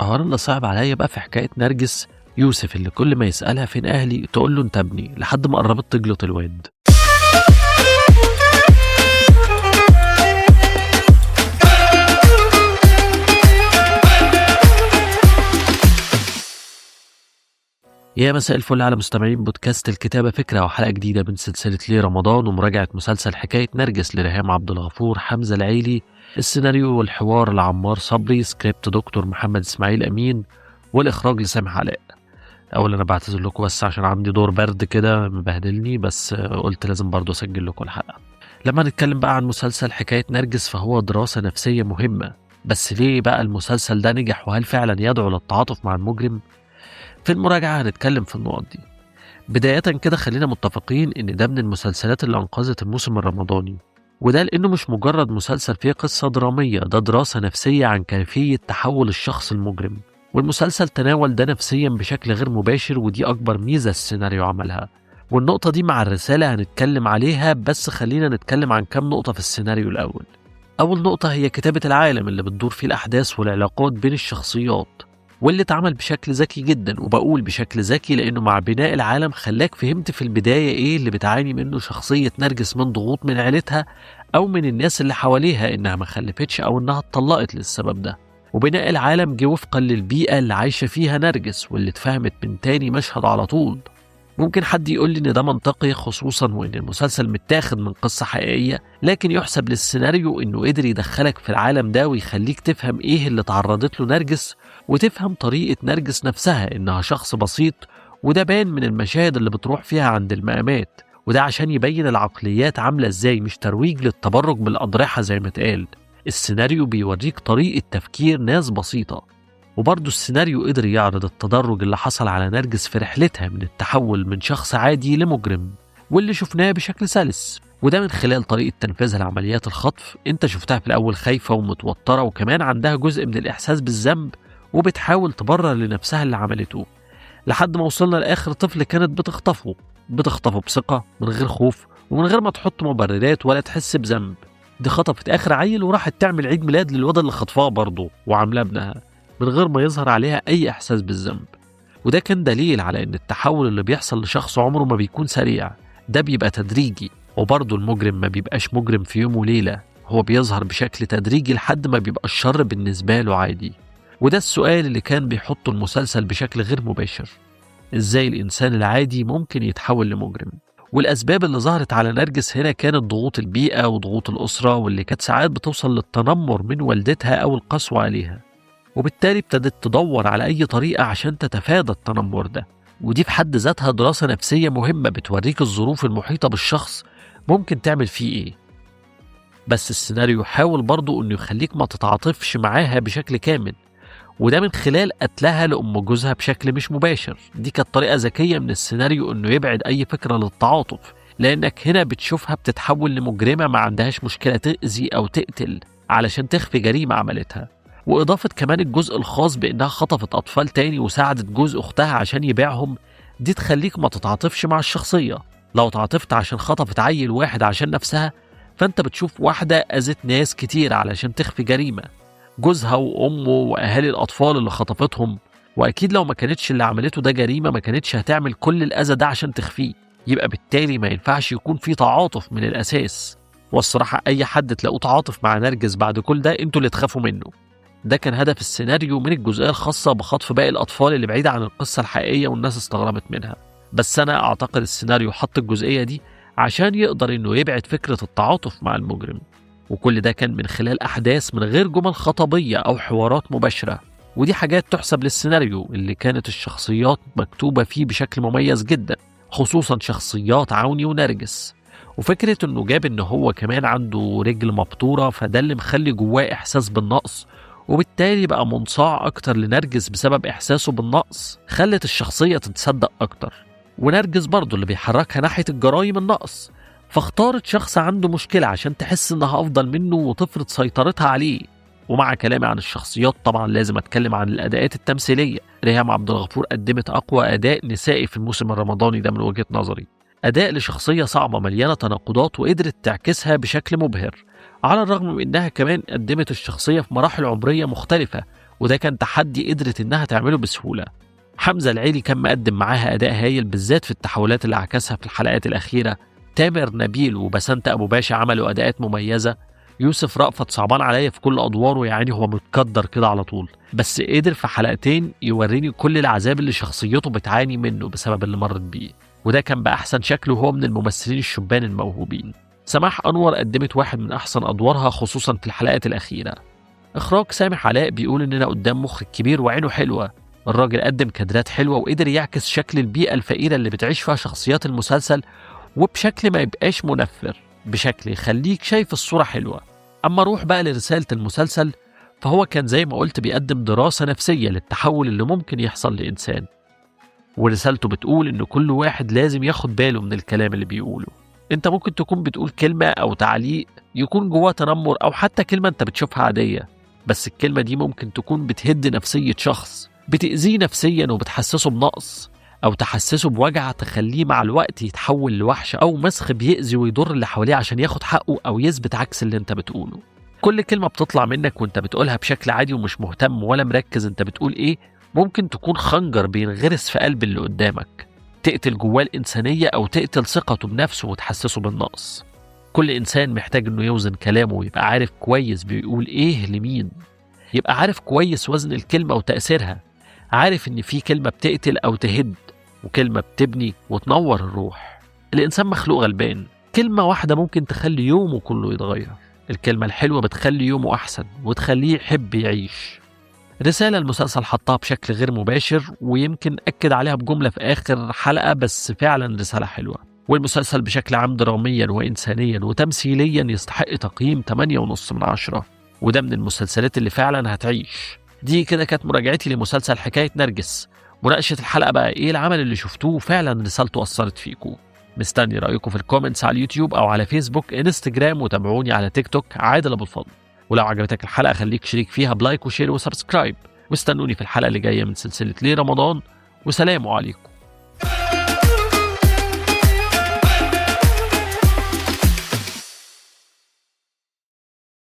أنا اللي صعب عليا بقى في حكاية نرجس يوسف اللي كل ما يسألها فين أهلي تقول له أنت ابني، لحد ما قربت تجلط الواد. يا مساء الفل على مستمعين بودكاست الكتابة فكرة، وحلقة جديدة من سلسلة ليه رمضان، ومراجعة مسلسل حكاية نرجس لريهام عبد الغفور، حمزة العيلي، السيناريو والحوار لعمار صبري، سكريبت دكتور محمد إسماعيل أمين، والإخراج لسامح علاء. أولا أنا بعتذر لكم بس عشان عندي دور برد كده مبهدلني، بس قلت لازم برضو أسجل لكم الحلقة. لما نتكلم بقى عن مسلسل حكاية نرجس فهو دراسة نفسية مهمة، بس ليه بقى المسلسل ده نجح، وهل فعلا يدعو للتعاطف مع المجرم؟ في المراجعة هنتكلم في النقط دي. بداية كده خلينا متفقين إن ده من المسلسلات اللي أنقذت الموسم الرمضاني، وده لأنه مش مجرد مسلسل فيه قصة درامية، ده دراسة نفسية عن كيفية تحول الشخص المجرم، والمسلسل تناول ده نفسيا بشكل غير مباشر، ودي أكبر ميزة السيناريو عملها. والنقطة دي مع الرسالة هنتكلم عليها، بس خلينا نتكلم عن كام نقطة في السيناريو الأول. أول نقطة هي كتابة العالم اللي بتدور فيه الأحداث والعلاقات بين الشخصيات، واللي اتعمل بشكل ذكي جدا، وبقول بشكل ذكي لأنه مع بناء العالم خلاك فهمت في البداية إيه اللي بتعاني منه شخصية نرجس من ضغوط من عيلتها أو من الناس اللي حواليها، إنها ما خلفتش أو إنها اتطلقت للسبب ده. وبناء العالم جه وفقا للبيئة اللي عايشة فيها نرجس، واللي اتفهمت من تاني مشهد على طول. ممكن حد يقول لي إن ده منطقي، خصوصا وإن المسلسل متاخد من قصة حقيقية، لكن يحسب للسيناريو إنه قدر يدخلك في العالم ده ويخليك تفهم إيه اللي تعرضت له نرجس، وتفهم طريقة نرجس نفسها إنها شخص بسيط، وده بان من المشاهد اللي بتروح فيها عند المقامات، وده عشان يبين العقليات عاملة إزاي، مش ترويج للتبرج بالأضرحة زي ما اتقال. السيناريو بيوريك طريقة تفكير ناس بسيطة. وبرضه السيناريو قدر يعرض التدرج اللي حصل على نرجس في رحلتها من التحول من شخص عادي لمجرم، واللي شفناه بشكل سلس، وده من خلال طريقة تنفيذها لعمليات الخطف. انت شفتها في الأول خايفة ومتوترة، وكمان عندها جزء من الإحساس بالذنب، وبتحاول تبرر لنفسها اللي عملته، لحد ما وصلنا لآخر طفل كانت بتخطفه بثقة من غير خوف، ومن غير ما تحط مبررات ولا تحس بذنب. دي خطفت آخر عيل وراحت تعمل عيد ميلاد للواد اللي خطفاه برضه وعاملاه ابنها، من غير ما يظهر عليها أي إحساس بالذنب. وده كان دليل على إن التحول اللي بيحصل لشخص عمره ما بيكون سريع، ده بيبقى تدريجي. وبرضه المجرم ما بيبقاش مجرم في يوم وليلة، هو بيظهر بشكل تدريجي لحد ما بيبقى الشر بالنسبة له عادي. وده السؤال اللي كان بيحطه المسلسل بشكل غير مباشر: إزاي الإنسان العادي ممكن يتحول لمجرم؟ والأسباب اللي ظهرت على نرجس هنا كانت ضغوط البيئة وضغوط الأسرة، واللي كانت ساعات بتوصل للتنمر من والدتها أو القسوة عليها، وبالتالي ابتدت تدور على أي طريقة عشان تتفادى التنمر ده. ودي في حد ذاتها دراسة نفسية مهمة، بتوريك الظروف المحيطة بالشخص ممكن تعمل فيه إيه. بس السيناريو حاول برضو إنه يخليك ما تتعاطفش معاها بشكل كامل، وده من خلال قتلها لأم جوزها بشكل مش مباشر. دي كانت طريقة ذكية من السيناريو إنه يبعد أي فكرة للتعاطف، لأنك هنا بتشوفها بتتحول لمجرمة ما عندهاش مشكلة تأذي أو تقتل علشان تخفي جريمة عملتها. وإضافة كمان الجزء الخاص بإنها خطفت أطفال تاني وساعدت جوز أختها عشان يبيعهم، دي تخليك ما تتعاطفش مع الشخصية. لو تعاطفت عشان خطفت عيل واحد عشان نفسها، فأنت بتشوف واحدة أذت ناس كتير علشان تخفي جريمة، جوزها وأمه وأهالي الأطفال اللي خطفتهم. وأكيد لو ما كانتش اللي عملته ده جريمة ما كانتش هتعمل كل الأذى ده عشان تخفيه، يبقى بالتالي ما ينفعش يكون في تعاطف من الأساس. والصراحة أي حد تلاقوه تعاطف مع نرجس بعد كل ده انتوا اللي تخافوا منه. ده كان هدف السيناريو من الجزئية الخاصة بخطف باقي الأطفال اللي بعيدة عن القصة الحقيقية والناس استغربت منها. بس أنا أعتقد السيناريو حط الجزئية دي عشان يقدر إنه يبعد فكرة التعاطف مع المجرم، وكل ده كان من خلال أحداث من غير جمل خطابية أو حوارات مباشرة. ودي حاجات تحسب للسيناريو اللي كانت الشخصيات مكتوبة فيه بشكل مميز جدا، خصوصا شخصيات عوني ونرجس. وفكرة إنه جاب إن هو كمان عنده رجل مبتورة، فده اللي مخلي جواه إحساس بالنقص، وبالتالي بقى منصاع أكتر لنرجس بسبب إحساسه بالنقص، خلت الشخصية تتصدق أكتر. ونرجس برضو اللي بيحركها ناحية الجرائم النقص، فاختارت شخص عنده مشكلة عشان تحس إنها أفضل منه وتفرض سيطرتها عليه. ومع كلامي عن الشخصيات طبعا لازم أتكلم عن الأداءات التمثيلية. ريهام عبد الغفور قدمت أقوى أداء نسائي في الموسم الرمضاني ده من وجهة نظري، أداء لشخصية صعبة مليانة تناقضات وقدرت تعكسها بشكل مبهر، على الرغم من إنها كمان قدمت الشخصية في مراحل عمرية مختلفة وده كان تحدي قدرت إنها تعمله بسهولة. حمزة العيلي كان مقدم معاها أداء هايل بالذات في التحولات اللي عكسها في الحلقات الأخيرة. تامر نبيل وبسنت أبو باشا عملوا أداءات مميزة. يوسف رأفت صعبان عليا في كل أدواره، يعني هو متقدر كده على طول، بس قدر في حلقتين يوريني كل العذاب اللي شخصيته بتعاني منه بسبب اللي مرت بيه، وده كان بأحسن شكل وهو من الممثلين الشبان الموهوبين. سماح أنور قدمت واحد من أحسن أدوارها خصوصا في الحلقات الأخيرة. إخراج سامح علاء بيقول إننا قدام مخرج كبير وعينه حلوة. الراجل قدم كادرات حلوة وقدر يعكس شكل البيئة الفقيرة اللي بتعيش فيها شخصيات المسلسل، وبشكل ما يبقاش منفر، بشكل يخليك شايف الصورة حلوة. أما روح بقى لرسالة المسلسل، فهو كان زي ما قلت بيقدم دراسة نفسية للتحول اللي ممكن يحصل لإنسان، ورسالته بتقول إن كل واحد لازم ياخد باله من الكلام اللي بيقوله. انت ممكن تكون بتقول كلمة أو تعليق يكون جواه تنمر، أو حتى كلمة انت بتشوفها عادية، بس الكلمة دي ممكن تكون بتهد نفسية شخص، بتأذيه نفسيا وبتحسسه بنقص، أو تحسسه بوجع تخليه مع الوقت يتحول لوحش أو مسخ بيأذي ويضر اللي حواليه عشان ياخد حقه أو يثبت عكس اللي انت بتقوله. كل كلمة بتطلع منك وانت بتقولها بشكل عادي ومش مهتم ولا مركز انت بتقول ايه، ممكن تكون خنجر بينغرس في قلب اللي قدامك، تقتل جواه الإنسانية أو تقتل ثقته بنفسه وتحسسه بالنقص. كل إنسان محتاج إنه يوزن كلامه ويبقى عارف كويس بيقول إيه لمين، يبقى عارف كويس وزن الكلمة وتأثيرها، عارف إن في كلمة بتقتل أو تهد وكلمة بتبني وتنور الروح. الإنسان مخلوق غلبان، كلمة واحدة ممكن تخلي يومه كله يتغير. الكلمة الحلوة بتخلي يومه أحسن وتخليه يحب يعيش. رسالة المسلسل حطها بشكل غير مباشر، ويمكن أكد عليها بجملة في آخر حلقة، بس فعلا رسالة حلوة. والمسلسل بشكل عام دراميا وإنسانيا وتمثيليا يستحق تقييم 8.5/10، وده من المسلسلات اللي فعلا هتعيش. دي كده كانت مراجعتي لمسلسل حكاية نرجس. مناقشة الحلقة بقى إيه العمل اللي شفتوه فعلا رسالته أثرت فيكم؟ مستني رأيكم في الكومنتس على اليوتيوب أو على فيسبوك انستجرام، وتابعوني على تيك توك عادل أبو الفضل. ولو عجبتك الحلقة خليك شريك فيها بلايك وشير وسبسكرايب، واستنوني في الحلقة اللي جاية من سلسلة ليه رمضان، وسلام عليكم.